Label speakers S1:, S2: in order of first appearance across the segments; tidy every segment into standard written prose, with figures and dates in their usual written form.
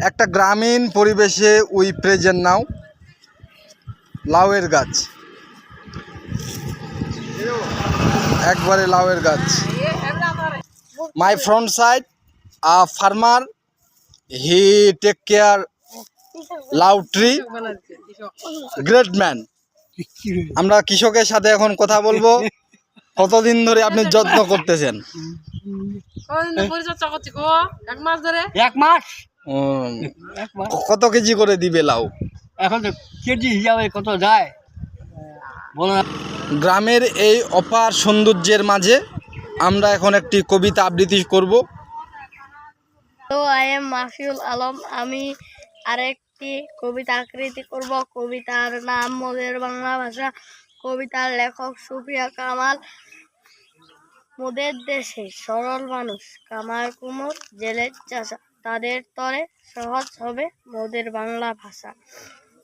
S1: একটা গ্রামীণ পরিবেশে উই প্রেজেন্ট নাও লাউয়ের গাছ, একবারে লাউয়ের গাছ। My front side farmer, he take care lau tree, great man. আমরা কৃষকের সাথে এখন কথা বলবো। কতদিন ধরে আপনি যত্ন করতেছেন?
S2: এক মাস।
S1: কত কেজি করে দিবে লাউ?
S2: এখন তো কেজি হিসাবে কত যায় বলো।
S1: গ্রামের এই অপার সৌন্দর্যের মাঝে আমরা এখন একটি কবিতা আবৃত্তি করব।
S3: Hello, I am Mafiul Alam. আমি আরেকটি কবিতা আবৃত্তি করব। কবিতার নাম মোদের বাংলা ভাষা। কবিতার লেখক সুফিয়া কামাল। মোদের দেশে সরল মানুষ, কামার কুমোর জেলের চাষা, তাদের তরে সহজ হবে মোদের বাংলা ভাষা।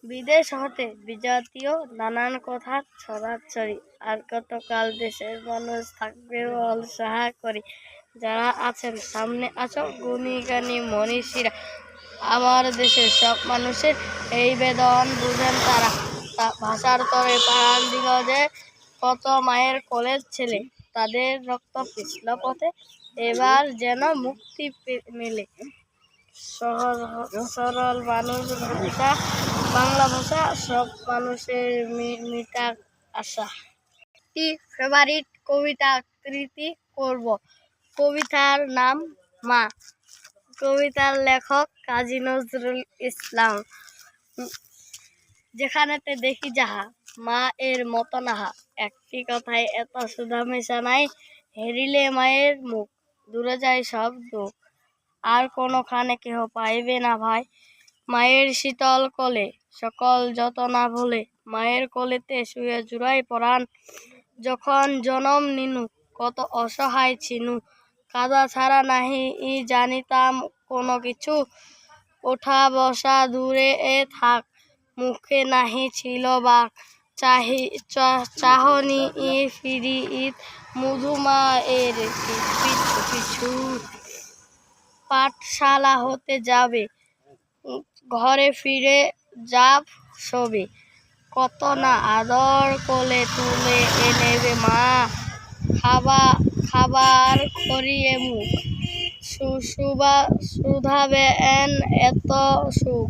S3: বিদেশ হতে বিজাতীয় নানান কথা ছড়াছড়ি, আর কতকাল দেশের মানুষ থাকবে বল সাহা করি। যারা আছেন সামনে আছো গুণী জ্ঞানী মনীষীরা, আমার দেশের সব মানুষের এই বেদন বুঝেন তারা। ভাষার তরে প্রাণ দিল যে কত মায়ের কোলের ছেলে, তাদের রক্ত পিছল পথে এবার যেন মুক্তি মেলে। সহজ সরল মানুষ ভাষা বাংলা ভাষা, সব মানুষের মিটা আশা। ফেভারিট কবিতা আবৃত্তি করব। কবিতার নাম মা। কবিতার লেখক কাজী নজরুল ইসলাম। যেখানেতে দেখি যাহা মা এর মতো নাহা, একটি কথায় এত সুধা মেশা নাই, হেরিলে মায়ের মুখ দূরে যায় সব দুঃখ, আর কোনোখানে কেহ পাইবে না ভাই। মায়ের শীতল কোলে সকল যত না ভুলে, মায়ের কোলেতে শুয়ে জুড়াই পরাণ। যখন জনম নিনু কত অসহায় ছিনু, কাদা ছাড়া নাহি জানিতাম কোনো কিছু। ওঠা বসা দূরে থাক, মুখে নাহি ছিল বাক, চাহনি ফিরি মধুমা এর পিছু পিছু। পাঠশালা হতে যাবে, ঘরে ফিরে যাব সবে, কত না আদর কোলে তুলে এনেবে মা। খাবার করিয়ে মুখ শুধাবে এত সুখ,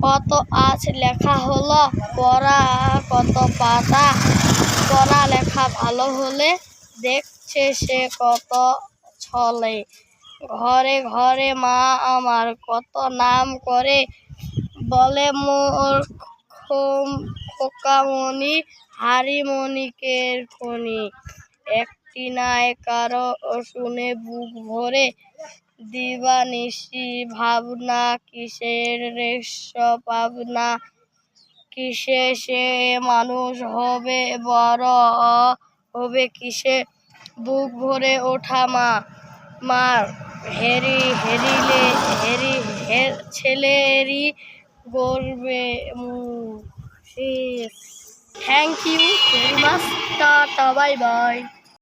S3: কত আজ লেখা হলো পড়া কত পাতা, পড়া লেখা ভালো হলে দেখছে সে কত ছলে। ঘরে ঘরে মা আমার কত নাম করে, বলে মোর খোকামণি হারিমণিকের খনি। একটি নাই কারো শুনে বুক ভরে, দিবানিশি ভাবনা কিসের রেশ পাবনা। কিসে সে মানুষ হবে বড় হবে কিসে, বুক ভরে ওঠা মা। মার হেরিলে ছেলেরই গর্বে মুখ। Thank you very much. Tata, bye by.